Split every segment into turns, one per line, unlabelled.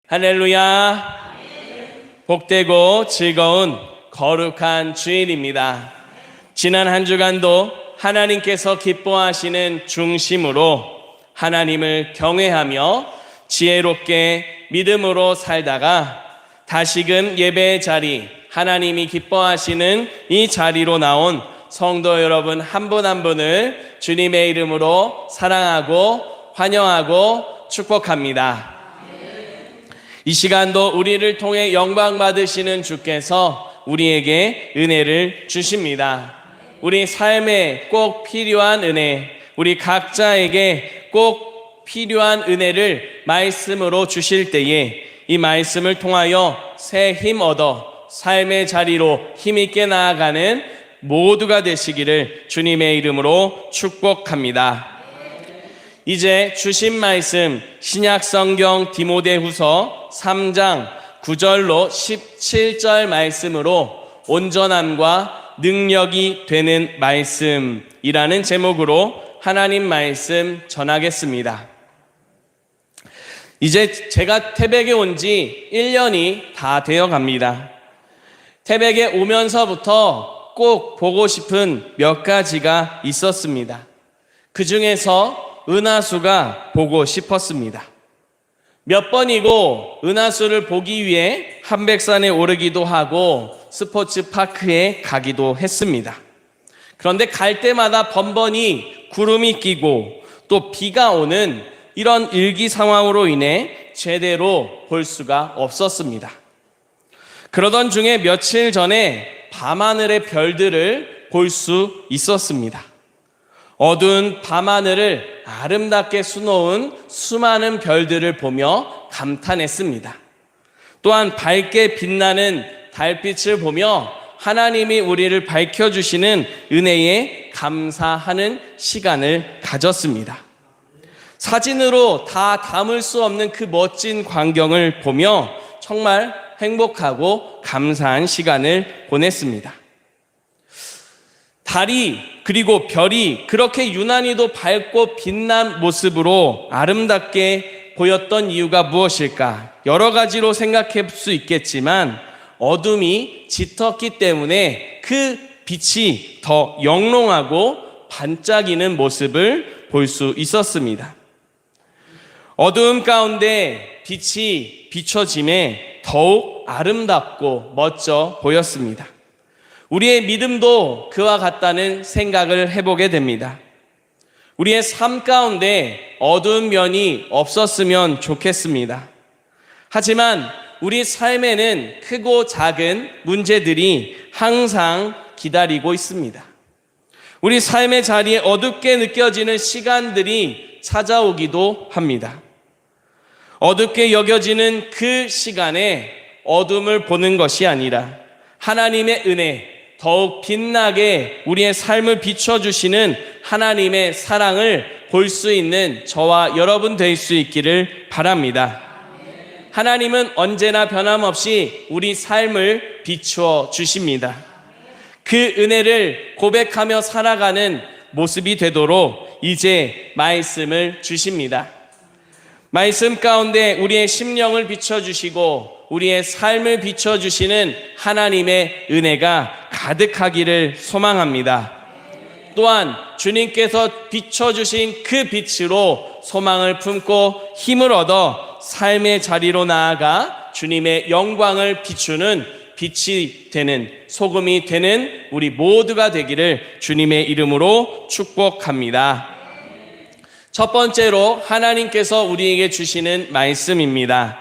할렐루야. 복되고 즐거운 거룩한 주일입니다. 지난 한 주간도 하나님께서 기뻐하시는 중심으로 하나님을 경외하며 지혜롭게 믿음으로 살다가 다시금 예배의 자리, 하나님이 기뻐하시는 이 자리로 나온 성도 여러분 한 분 한 분을 주님의 이름으로 사랑하고 환영하고 축복합니다. 이 시간도 우리를 통해 영광 받으시는 주께서 우리에게 은혜를 주십니다. 우리 삶에 꼭 필요한 은혜, 우리 각자에게 꼭 필요한 은혜를 말씀으로 주실 때에 이 말씀을 통하여 새 힘 얻어 삶의 자리로 힘있게 나아가는 모두가 되시기를 주님의 이름으로 축복합니다. 이제 주신 말씀 신약성경 디모데후서 3장 9절로 17절 말씀으로 온전함과 능력이 되는 말씀이라는 제목으로 하나님 말씀 전하겠습니다. 이제 제가 태백에 온 지 1년이 다 되어 갑니다. 태백에 오면서부터 꼭 보고 싶은 몇 가지가 있었습니다. 그 중에서 은하수가 보고 싶었습니다. 몇 번이고 은하수를 보기 위해 한백산에 오르기도 하고 스포츠파크에 가기도 했습니다. 그런데 갈 때마다 번번이 구름이 끼고 또 비가 오는 이런 일기 상황으로 인해 제대로 볼 수가 없었습니다. 그러던 중에 며칠 전에 밤하늘의 별들을 볼 수 있었습니다. 어두운 밤하늘을 아름답게 수놓은 수많은 별들을 보며 감탄했습니다. 또한 밝게 빛나는 달빛을 보며 하나님이 우리를 밝혀주시는 은혜에 감사하는 시간을 가졌습니다. 사진으로 다 담을 수 없는 그 멋진 광경을 보며 정말 행복하고 감사한 시간을 보냈습니다. 달이 그리고 별이 그렇게 유난히도 밝고 빛난 모습으로 아름답게 보였던 이유가 무엇일까? 여러 가지로 생각해 볼 수 있겠지만 어둠이 짙었기 때문에 그 빛이 더 영롱하고 반짝이는 모습을 볼 수 있었습니다. 어두움 가운데 빛이 비춰짐에 더욱 아름답고 멋져 보였습니다. 우리의 믿음도 그와 같다는 생각을 해보게 됩니다. 우리의 삶 가운데 어두운 면이 없었으면 좋겠습니다. 하지만 우리 삶에는 크고 작은 문제들이 항상 기다리고 있습니다. 우리 삶의 자리에 어둡게 느껴지는 시간들이 찾아오기도 합니다. 어둡게 여겨지는 그 시간에 어둠을 보는 것이 아니라 하나님의 은혜, 더욱 빛나게 우리의 삶을 비춰주시는 하나님의 사랑을 볼 수 있는 저와 여러분 될 수 있기를 바랍니다. 하나님은 언제나 변함없이 우리 삶을 비추어 주십니다. 그 은혜를 고백하며 살아가는 모습이 되도록 이제 말씀을 주십니다. 말씀 가운데 우리의 심령을 비춰주시고 우리의 삶을 비춰주시는 하나님의 은혜가 가득하기를 소망합니다. 또한 주님께서 비춰주신 그 빛으로 소망을 품고 힘을 얻어 삶의 자리로 나아가 주님의 영광을 비추는 빛이 되는, 소금이 되는 우리 모두가 되기를 주님의 이름으로 축복합니다. 첫 번째로 하나님께서 우리에게 주시는 말씀입니다.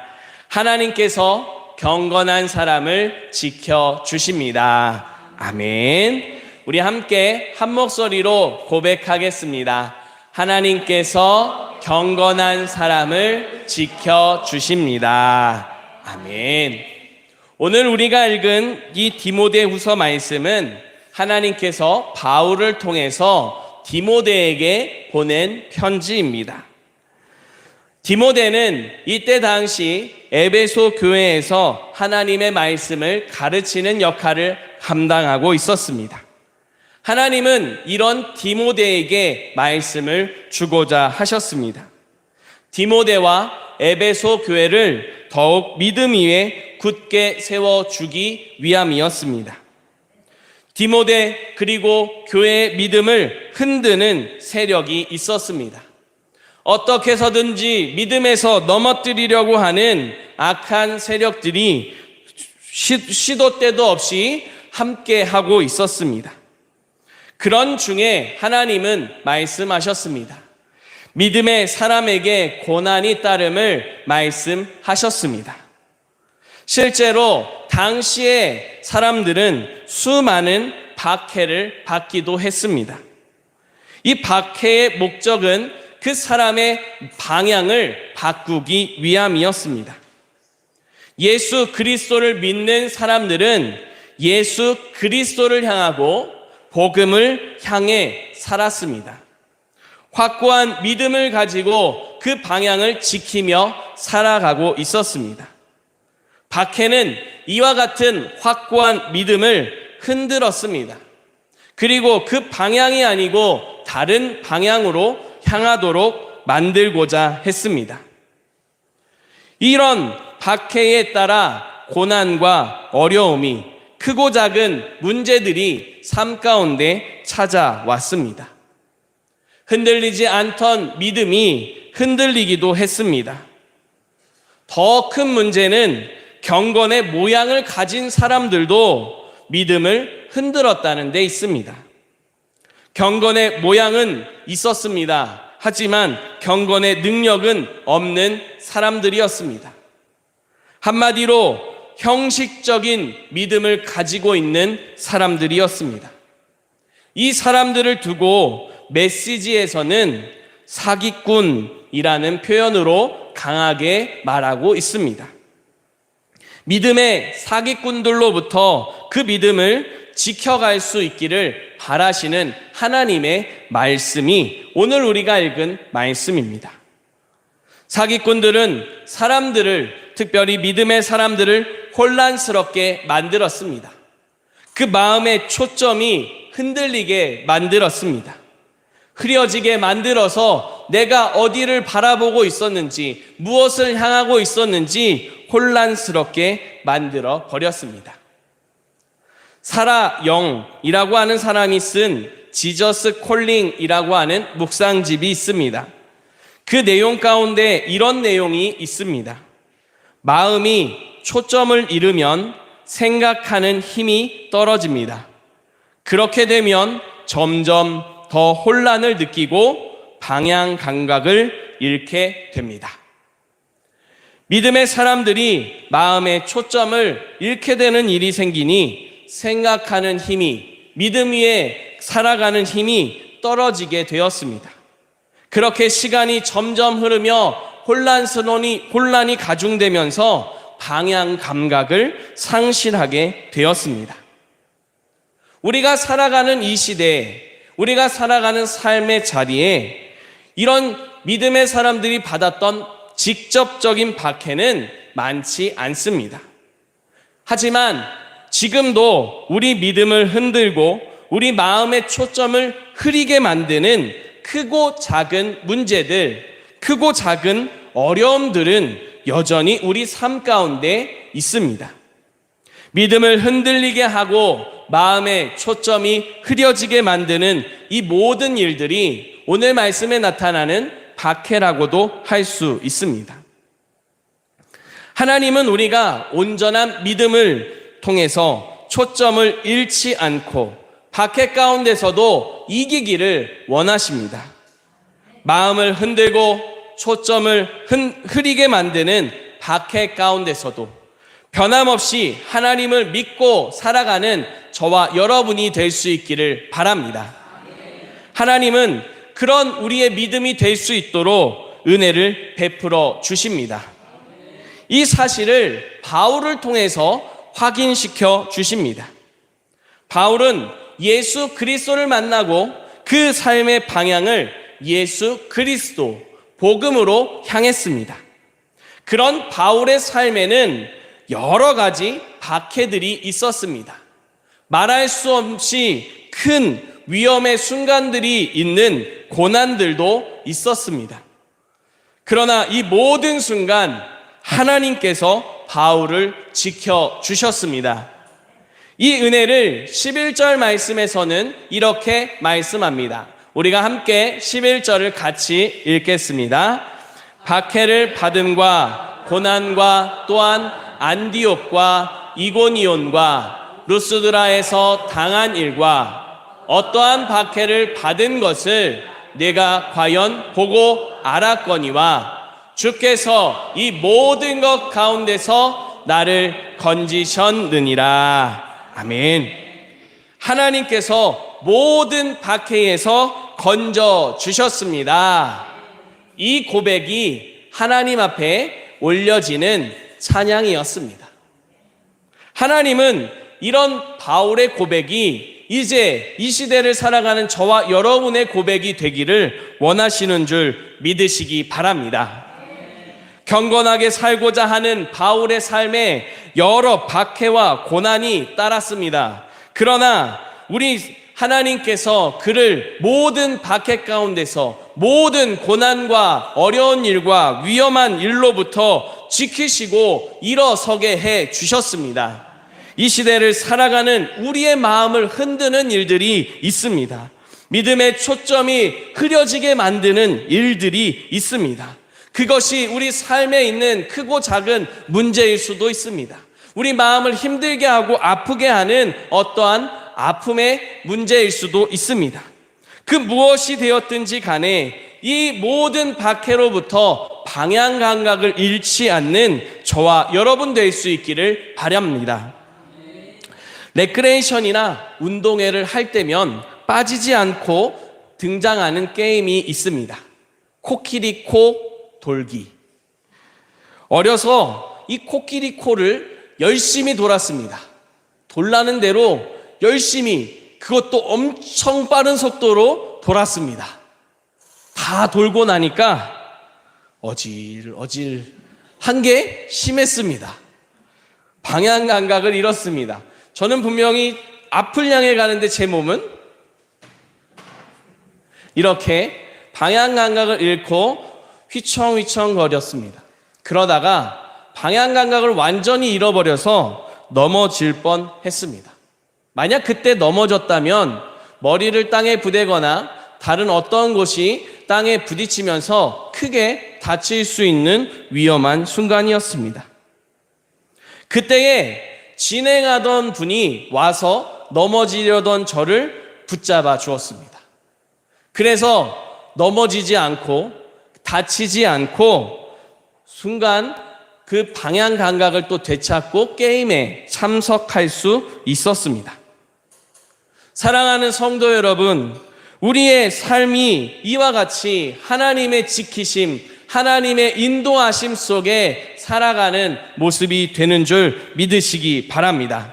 하나님께서 경건한 사람을 지켜주십니다. 아멘. 우리 함께 한 목소리로 고백하겠습니다. 하나님께서 경건한 사람을 지켜주십니다. 아멘. 오늘 우리가 읽은 이 디모데후서 말씀은 하나님께서 바울을 통해서 디모데에게 보낸 편지입니다. 디모데는 이때 당시 에베소 교회에서 하나님의 말씀을 가르치는 역할을 감당하고 있었습니다. 하나님은 이런 디모데에게 말씀을 주고자 하셨습니다. 디모데와 에베소 교회를 더욱 믿음 위에 굳게 세워주기 위함이었습니다. 디모데 그리고 교회의 믿음을 흔드는 세력이 있었습니다. 어떻게 해서든지 믿음에서 넘어뜨리려고 하는 악한 세력들이 시도 때도 없이 함께하고 있었습니다. 그런 중에 하나님은 말씀하셨습니다. 믿음의 사람에게 고난이 따름을 말씀하셨습니다. 실제로 당시의 사람들은 수많은 박해를 받기도 했습니다. 이 박해의 목적은 그 사람의 방향을 바꾸기 위함이었습니다. 예수 그리스도를 믿는 사람들은 예수 그리스도를 향하고 복음을 향해 살았습니다. 확고한 믿음을 가지고 그 방향을 지키며 살아가고 있었습니다. 박해는 이와 같은 확고한 믿음을 흔들었습니다. 그리고 그 방향이 아니고 다른 방향으로 향하도록 만들고자 했습니다. 이런 박해에 따라 고난과 어려움이 크고 작은 문제들이 삶 가운데 찾아왔습니다. 흔들리지 않던 믿음이 흔들리기도 했습니다. 더 큰 문제는 경건의 모양을 가진 사람들도 믿음을 흔들었다는 데 있습니다. 경건의 모양은 있었습니다. 하지만 경건의 능력은 없는 사람들이었습니다. 한마디로 형식적인 믿음을 가지고 있는 사람들이었습니다. 이 사람들을 두고 메시지에서는 사기꾼이라는 표현으로 강하게 말하고 있습니다. 믿음의 사기꾼들로부터 그 믿음을 지켜갈 수 있기를 바라시는 하나님의 말씀이 오늘 우리가 읽은 말씀입니다. 사기꾼들은 사람들을, 특별히 믿음의 사람들을 혼란스럽게 만들었습니다. 그 마음의 초점이 흔들리게 만들었습니다. 흐려지게 만들어서 내가 어디를 바라보고 있었는지, 무엇을 향하고 있었는지 혼란스럽게 만들어 버렸습니다. 사라 영이라고 하는 사람이 쓴 지저스 콜링이라고 하는 묵상집이 있습니다. 그 내용 가운데 이런 내용이 있습니다. 마음이 초점을 잃으면 생각하는 힘이 떨어집니다. 그렇게 되면 점점 더 혼란을 느끼고 방향 감각을 잃게 됩니다. 믿음의 사람들이 마음의 초점을 잃게 되는 일이 생기니 생각하는 힘이, 믿음 위에 살아가는 힘이 떨어지게 되었습니다. 그렇게 시간이 점점 흐르며 혼란이 가중되면서 방향 감각을 상실하게 되었습니다. 우리가 살아가는 이 시대에, 우리가 살아가는 삶의 자리에 이런 믿음의 사람들이 받았던 직접적인 박해는 많지 않습니다. 하지만 지금도 우리 믿음을 흔들고 우리 마음의 초점을 흐리게 만드는 크고 작은 문제들, 크고 작은 어려움들은 여전히 우리 삶 가운데 있습니다. 믿음을 흔들리게 하고 마음의 초점이 흐려지게 만드는 이 모든 일들이 오늘 말씀에 나타나는 박해라고도 할 수 있습니다. 하나님은 우리가 온전한 믿음을 통해서 초점을 잃지 않고 박해 가운데서도 이기기를 원하십니다. 마음을 흔들고 초점을 흐리게 만드는 박해 가운데서도 변함없이 하나님을 믿고 살아가는 저와 여러분이 될 수 있기를 바랍니다. 하나님은 그런 우리의 믿음이 될 수 있도록 은혜를 베풀어 주십니다. 이 사실을 바울을 통해서 확인시켜 주십니다. 바울은 예수 그리스도를 만나고 그 삶의 방향을 예수 그리스도, 복음으로 향했습니다. 그런 바울의 삶에는 여러 가지 박해들이 있었습니다. 말할 수 없이 큰 위험의 순간들이 있는 고난들도 있었습니다. 그러나 이 모든 순간 하나님께서 바울을 지켜주셨습니다. 이 은혜를 11절 말씀에서는 이렇게 말씀합니다. 우리가 함께 11절을 같이 읽겠습니다. 박해를 받음과 고난과 또한 안디옥과 이고니온과 루스드라에서 당한 일과 어떠한 박해를 받은 것을 내가 과연 보고 알았거니와 주께서 이 모든 것 가운데서 나를 건지셨느니라. 아멘. 하나님께서 모든 박해에서 건져 주셨습니다. 이 고백이 하나님 앞에 올려지는 찬양이었습니다. 하나님은 이런 바울의 고백이 이제 이 시대를 살아가는 저와 여러분의 고백이 되기를 원하시는 줄 믿으시기 바랍니다. 경건하게 살고자 하는 바울의 삶에 여러 박해와 고난이 따랐습니다. 그러나 우리 하나님께서 그를 모든 박해 가운데서 모든 고난과 어려운 일과 위험한 일로부터 지키시고 일어서게 해 주셨습니다. 이 시대를 살아가는 우리의 마음을 흔드는 일들이 있습니다. 믿음의 초점이 흐려지게 만드는 일들이 있습니다. 그것이 우리 삶에 있는 크고 작은 문제일 수도 있습니다. 우리 마음을 힘들게 하고 아프게 하는 어떠한 아픔의 문제일 수도 있습니다. 그 무엇이 되었든지 간에 이 모든 박해로부터 방향 감각을 잃지 않는 저와 여러분 될 수 있기를 바랍니다. 레크레이션이나 운동회를 할 때면 빠지지 않고 등장하는 게임이 있습니다. 코끼리코 돌기. 어려서 이 코끼리코를 열심히 돌았습니다. 돌라는 대로 열심히, 그것도 엄청 빠른 속도로 돌았습니다. 다 돌고 나니까 어질어질한 게 심했습니다. 방향 감각을 잃었습니다. 저는 분명히 앞을 향해 가는데 제 몸은 이렇게 방향 감각을 잃고 휘청휘청 거렸습니다. 그러다가 방향 감각을 완전히 잃어버려서 넘어질 뻔했습니다. 만약 그때 넘어졌다면 머리를 땅에 부대거나 다른 어떤 곳이 땅에 부딪히면서 크게 다칠 수 있는 위험한 순간이었습니다. 그때에 진행하던 분이 와서 넘어지려던 저를 붙잡아 주었습니다. 그래서 넘어지지 않고 다치지 않고 순간 그 방향 감각을 또 되찾고 게임에 참석할 수 있었습니다. 사랑하는 성도 여러분, 우리의 삶이 이와 같이 하나님의 지키심, 하나님의 인도하심 속에 살아가는 모습이 되는 줄 믿으시기 바랍니다.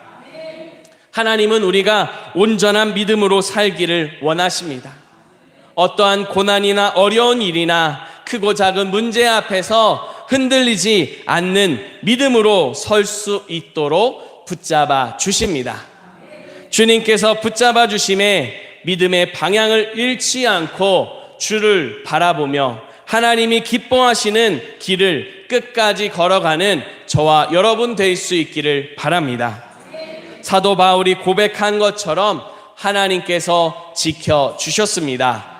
하나님은 우리가 온전한 믿음으로 살기를 원하십니다. 어떠한 고난이나 어려운 일이나 크고 작은 문제 앞에서 흔들리지 않는 믿음으로 설 수 있도록 붙잡아 주십니다. 주님께서 붙잡아 주심에 믿음의 방향을 잃지 않고 주를 바라보며 하나님이 기뻐하시는 길을 끝까지 걸어가는 저와 여러분 될 수 있기를 바랍니다. 사도 바울이 고백한 것처럼 하나님께서 지켜주셨습니다.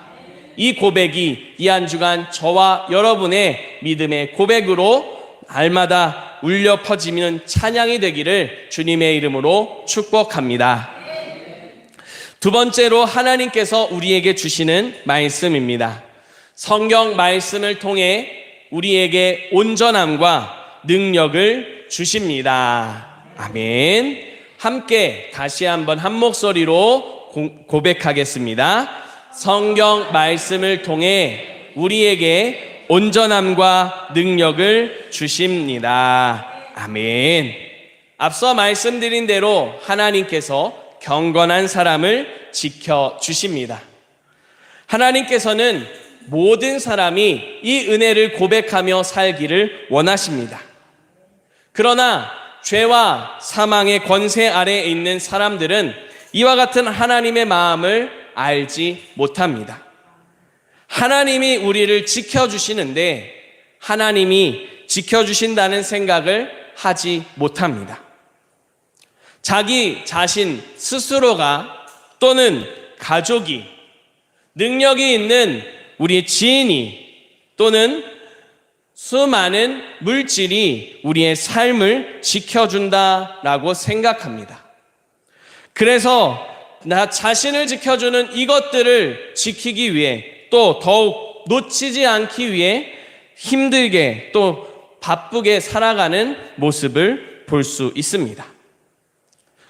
이 고백이 이 한 주간 저와 여러분의 믿음의 고백으로 날마다 울려 퍼지는 찬양이 되기를 주님의 이름으로 축복합니다. 두 번째로 하나님께서 우리에게 주시는 말씀입니다. 성경 말씀을 통해 우리에게 온전함과 능력을 주십니다. 아멘. 함께 다시 한번 한 목소리로 고백하겠습니다. 성경 말씀을 통해 우리에게 온전함과 능력을 주십니다. 아멘. 앞서 말씀드린 대로 하나님께서 경건한 사람을 지켜주십니다. 하나님께서는 모든 사람이 이 은혜를 고백하며 살기를 원하십니다. 그러나 죄와 사망의 권세 아래에 있는 사람들은 이와 같은 하나님의 마음을 알지 못합니다. 하나님이 우리를 지켜주시는데 하나님이 지켜주신다는 생각을 하지 못합니다. 자기 자신 스스로가 또는 가족이, 능력이 있는 우리의 지인이 또는 수많은 물질이 우리의 삶을 지켜준다라고 생각합니다. 그래서 나 자신을 지켜주는 이것들을 지키기 위해 또 더욱 놓치지 않기 위해 힘들게 또 바쁘게 살아가는 모습을 볼 수 있습니다.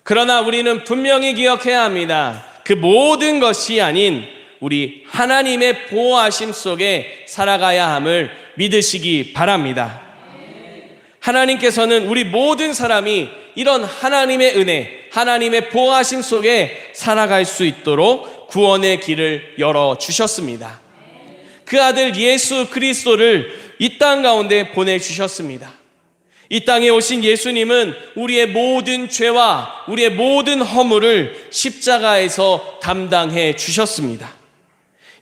그러나 우리는 분명히 기억해야 합니다. 그 모든 것이 아닌 우리 하나님의 보호하심 속에 살아가야 함을 믿으시기 바랍니다. 하나님께서는 우리 모든 사람이 이런 하나님의 은혜, 하나님의 보호하심 속에 살아갈 수 있도록 구원의 길을 열어주셨습니다. 그 아들 예수 그리스도를 이 땅 가운데 보내주셨습니다. 이 땅에 오신 예수님은 우리의 모든 죄와 우리의 모든 허물을 십자가에서 담당해 주셨습니다.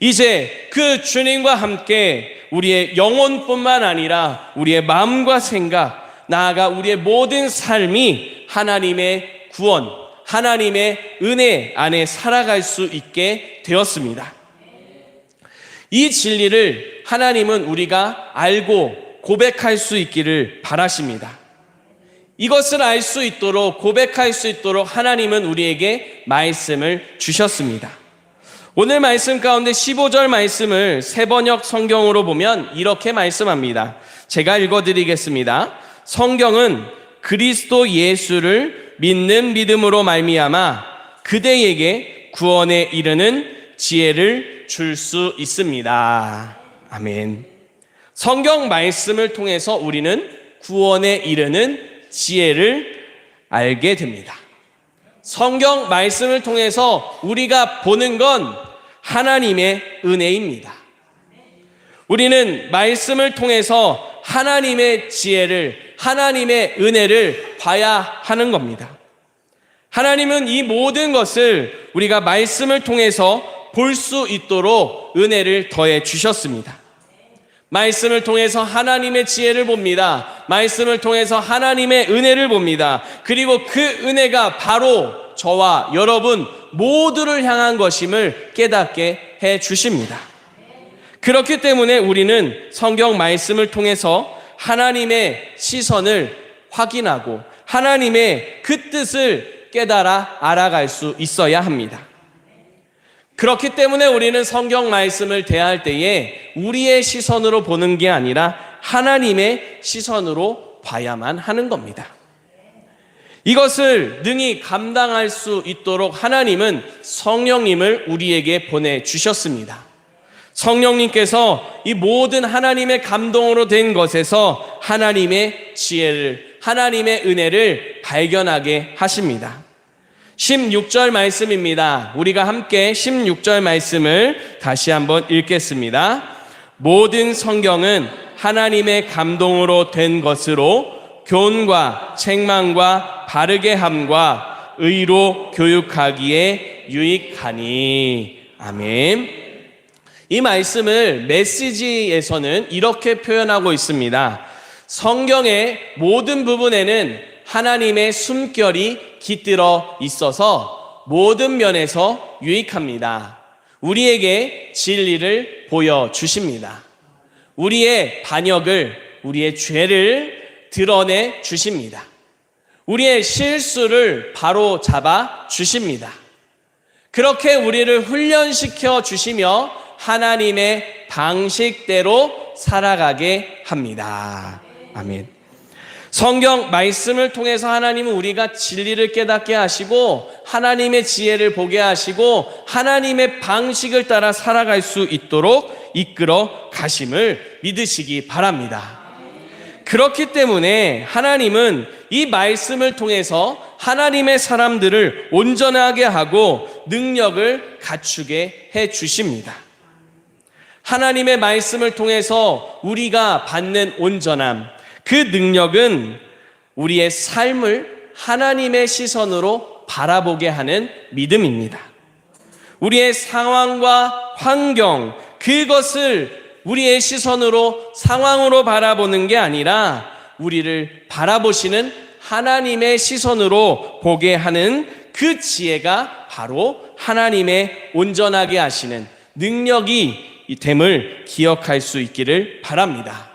이제 그 주님과 함께 우리의 영혼뿐만 아니라 우리의 마음과 생각, 나아가 우리의 모든 삶이 하나님의 구원, 하나님의 은혜 안에 살아갈 수 있게 되었습니다. 이 진리를 하나님은 우리가 알고 고백할 수 있기를 바라십니다. 이것을 알 수 있도록, 고백할 수 있도록 하나님은 우리에게 말씀을 주셨습니다. 오늘 말씀 가운데 15절 말씀을 새번역 성경으로 보면 이렇게 말씀합니다. 제가 읽어드리겠습니다. 성경은 그리스도 예수를 믿는 믿음으로 말미암아 그대에게 구원에 이르는 지혜를 줄 수 있습니다. 아멘. 성경 말씀을 통해서 우리는 구원에 이르는 지혜를 알게 됩니다. 성경 말씀을 통해서 우리가 보는 건 하나님의 은혜입니다. 우리는 말씀을 통해서 하나님의 지혜를, 하나님의 은혜를 봐야 하는 겁니다. 하나님은 이 모든 것을 우리가 말씀을 통해서 볼 수 있도록 은혜를 더해 주셨습니다. 말씀을 통해서 하나님의 지혜를 봅니다. 말씀을 통해서 하나님의 은혜를 봅니다. 그리고 그 은혜가 바로 저와 여러분 모두를 향한 것임을 깨닫게 해 주십니다. 그렇기 때문에 우리는 성경 말씀을 통해서 하나님의 시선을 확인하고 하나님의 그 뜻을 깨달아 알아갈 수 있어야 합니다. 그렇기 때문에 우리는 성경 말씀을 대할 때에 우리의 시선으로 보는 게 아니라 하나님의 시선으로 봐야만 하는 겁니다. 이것을 능히 감당할 수 있도록 하나님은 성령님을 우리에게 보내주셨습니다. 성령님께서 이 모든 하나님의 감동으로 된 것에서 하나님의 지혜를, 하나님의 은혜를 발견하게 하십니다. 16절 말씀입니다. 우리가 함께 16절 말씀을 다시 한번 읽겠습니다. 모든 성경은 하나님의 감동으로 된 것으로 교훈과 책망과 바르게 함과 의로 교육하기에 유익하니. 아멘. 이 말씀을 메시지에서는 이렇게 표현하고 있습니다. 성경의 모든 부분에는 하나님의 숨결이 깃들어 있어서 모든 면에서 유익합니다. 우리에게 진리를 보여주십니다. 우리의 반역을, 우리의 죄를 드러내 주십니다. 우리의 실수를 바로 잡아 주십니다. 그렇게 우리를 훈련시켜 주시며 하나님의 방식대로 살아가게 합니다. 아멘. 성경 말씀을 통해서 하나님은 우리가 진리를 깨닫게 하시고 하나님의 지혜를 보게 하시고 하나님의 방식을 따라 살아갈 수 있도록 이끌어 가심을 믿으시기 바랍니다. 그렇기 때문에 하나님은 이 말씀을 통해서 하나님의 사람들을 온전하게 하고 능력을 갖추게 해 주십니다. 하나님의 말씀을 통해서 우리가 받는 온전함, 그 능력은 우리의 삶을 하나님의 시선으로 바라보게 하는 믿음입니다. 우리의 상황과 환경, 그것을 우리의 시선으로 상황으로 바라보는 게 아니라 우리를 바라보시는 하나님의 시선으로 보게 하는 그 지혜가 바로 하나님의 온전하게 하시는 능력이 됨을 기억할 수 있기를 바랍니다.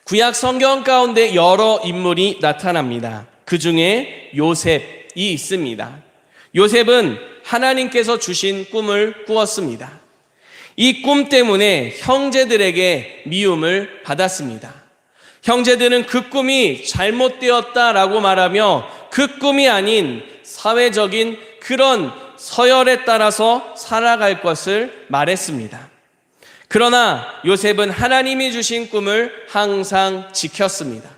구약 성경 가운데 여러 인물이 나타납니다. 그 중에 요셉이 있습니다. 요셉은 하나님께서 주신 꿈을 꾸었습니다. 이 꿈 때문에 형제들에게 미움을 받았습니다. 형제들은 그 꿈이 잘못되었다라고 말하며 그 꿈이 아닌 사회적인 그런 서열에 따라서 살아갈 것을 말했습니다. 그러나 요셉은 하나님이 주신 꿈을 항상 지켰습니다.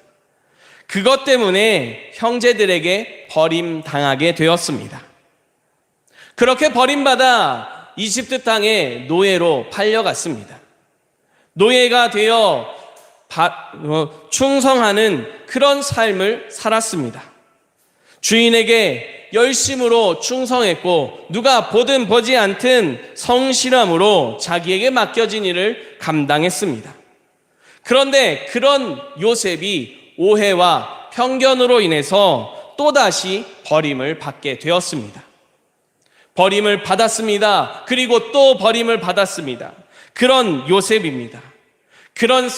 그것 때문에 형제들에게 버림당하게 되었습니다. 그렇게 버림받아 이집트 땅에 노예로 팔려갔습니다. 노예가 되어 충성하는 그런 삶을 살았습니다. 주인에게 열심으로 충성했고 누가 보든 보지 않든 성실함으로 자기에게 맡겨진 일을 감당했습니다. 그런데 그런 요셉이 오해와 편견으로 인해서 또다시 버림을 받게 되었습니다. 버림을 받았습니다. 그리고 또 버림을 받았습니다. 그런 요셉입니다. 그런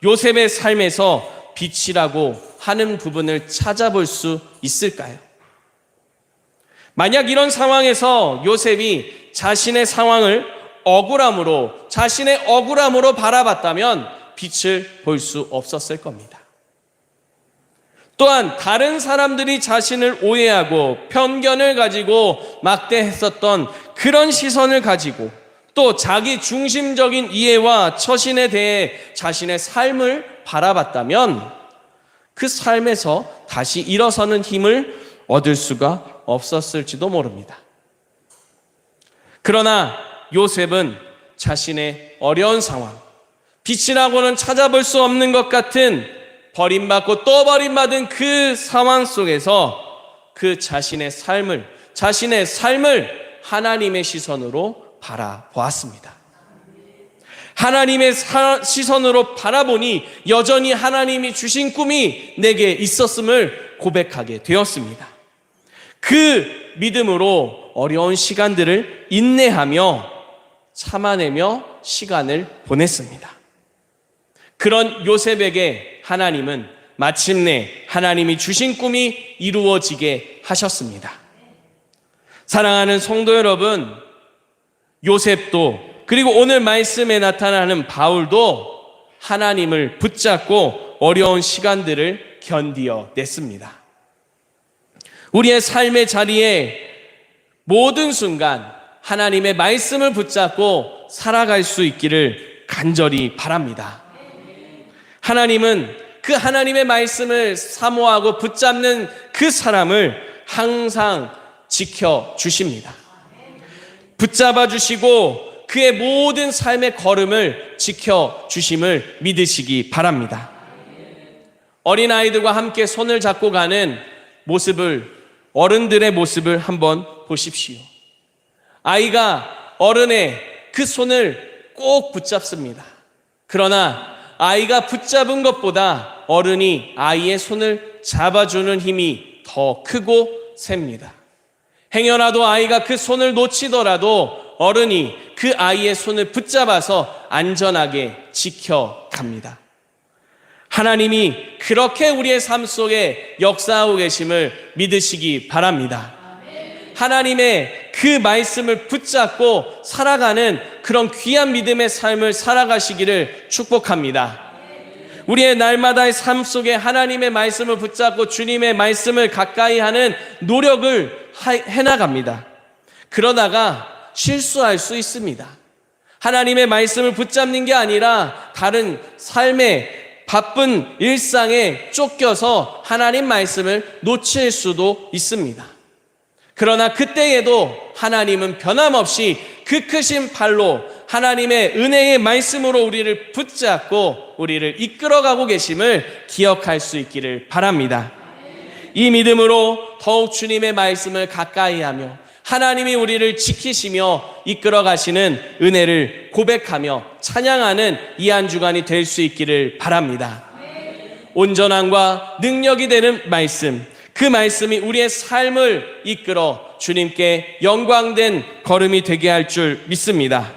요셉의 삶에서 빛이라고 하는 부분을 찾아볼 수 있을까요? 만약 이런 상황에서 요셉이 자신의 상황을 자신의 억울함으로 바라봤다면 빛을 볼 수 없었을 겁니다. 또한 다른 사람들이 자신을 오해하고 편견을 가지고 막대했었던 그런 시선을 가지고 또 자기 중심적인 이해와 처신에 대해 자신의 삶을 바라봤다면 그 삶에서 다시 일어서는 힘을 얻을 수가 없었을지도 모릅니다. 그러나 요셉은 자신의 어려운 상황, 빛이라고는 찾아볼 수 없는 것 같은 버림받고 또 버림받은 그 상황 속에서 그 자신의 삶을 하나님의 시선으로 바라보았습니다. 하나님의 시선으로 바라보니 여전히 하나님이 주신 꿈이 내게 있었음을 고백하게 되었습니다. 그 믿음으로 어려운 시간들을 인내하며 참아내며 시간을 보냈습니다. 그런 요셉에게 하나님은 마침내 하나님이 주신 꿈이 이루어지게 하셨습니다. 사랑하는 성도 여러분, 요셉도 그리고 오늘 말씀에 나타나는 바울도 하나님을 붙잡고 어려운 시간들을 견디어냈습니다. 우리의 삶의 자리에 모든 순간 하나님의 말씀을 붙잡고 살아갈 수 있기를 간절히 바랍니다. 하나님은 그 하나님의 말씀을 사모하고 붙잡는 그 사람을 항상 지켜주십니다. 붙잡아 주시고 그의 모든 삶의 걸음을 지켜주심을 믿으시기 바랍니다. 어린아이들과 함께 손을 잡고 가는 어른들의 모습을 한번 보십시오. 아이가 어른의 그 손을 꼭 붙잡습니다. 그러나 아이가 붙잡은 것보다 어른이 아이의 손을 잡아주는 힘이 더 크고 셉니다. 행여라도 아이가 그 손을 놓치더라도 어른이 그 아이의 손을 붙잡아서 안전하게 지켜갑니다. 하나님이 그렇게 우리의 삶 속에 역사하고 계심을 믿으시기 바랍니다. 하나님의 그 말씀을 붙잡고 살아가는 그런 귀한 믿음의 삶을 살아가시기를 축복합니다. 우리의 날마다의 삶 속에 하나님의 말씀을 붙잡고 주님의 말씀을 가까이 하는 노력을 해나갑니다. 그러다가 실수할 수 있습니다. 하나님의 말씀을 붙잡는 게 아니라 다른 삶의 바쁜 일상에 쫓겨서 하나님 말씀을 놓칠 수도 있습니다. 그러나 그때에도 하나님은 변함없이 그 크신 팔로 하나님의 은혜의 말씀으로 우리를 붙잡고 우리를 이끌어가고 계심을 기억할 수 있기를 바랍니다. 이 믿음으로 더욱 주님의 말씀을 가까이 하며 하나님이 우리를 지키시며 이끌어 가시는 은혜를 고백하며 찬양하는 이 한 주간이 될 수 있기를 바랍니다. 온전함과 능력이 되는 말씀, 그 말씀이 우리의 삶을 이끌어 주님께 영광된 걸음이 되게 할 줄 믿습니다.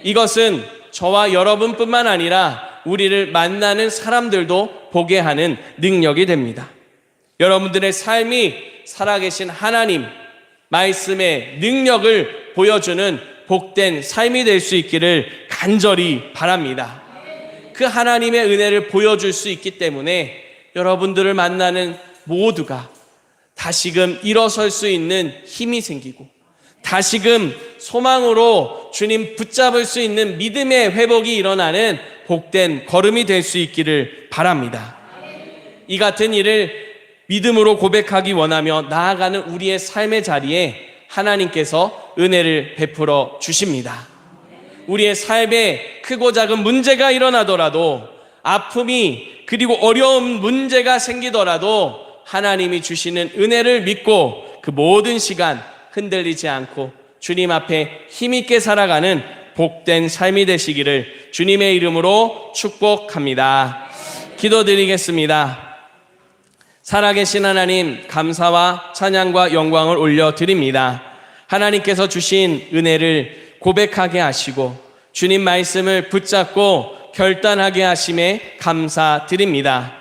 이것은 저와 여러분뿐만 아니라 우리를 만나는 사람들도 보게 하는 능력이 됩니다. 여러분들의 삶이 살아계신 하나님 말씀의 능력을 보여주는 복된 삶이 될 수 있기를 간절히 바랍니다. 그 하나님의 은혜를 보여줄 수 있기 때문에 여러분들을 만나는 모두가 다시금 일어설 수 있는 힘이 생기고 다시금 소망으로 주님 붙잡을 수 있는 믿음의 회복이 일어나는 복된 걸음이 될 수 있기를 바랍니다. 이 같은 일을 믿음으로 고백하기 원하며 나아가는 우리의 삶의 자리에 하나님께서 은혜를 베풀어 주십니다. 우리의 삶에 크고 작은 문제가 일어나더라도 아픔이 그리고 어려운 문제가 생기더라도 하나님이 주시는 은혜를 믿고 그 모든 시간 흔들리지 않고 주님 앞에 힘있게 살아가는 복된 삶이 되시기를 주님의 이름으로 축복합니다. 기도드리겠습니다. 살아계신 하나님, 감사와 찬양과 영광을 올려드립니다. 하나님께서 주신 은혜를 고백하게 하시고 주님 말씀을 붙잡고 결단하게 하심에 감사드립니다.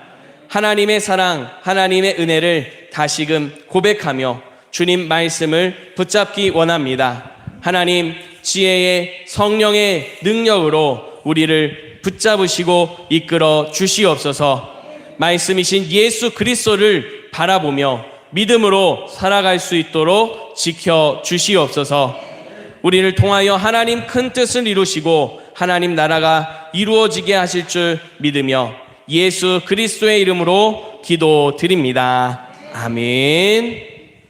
하나님의 사랑, 하나님의 은혜를 다시금 고백하며 주님 말씀을 붙잡기 원합니다. 하나님, 지혜의 성령의 능력으로 우리를 붙잡으시고 이끌어 주시옵소서. 말씀이신 예수 그리스도를 바라보며 믿음으로 살아갈 수 있도록 지켜 주시옵소서. 우리를 통하여 하나님 큰 뜻을 이루시고 하나님 나라가 이루어지게 하실 줄 믿으며 예수 그리스도의 이름으로 기도드립니다. 아멘.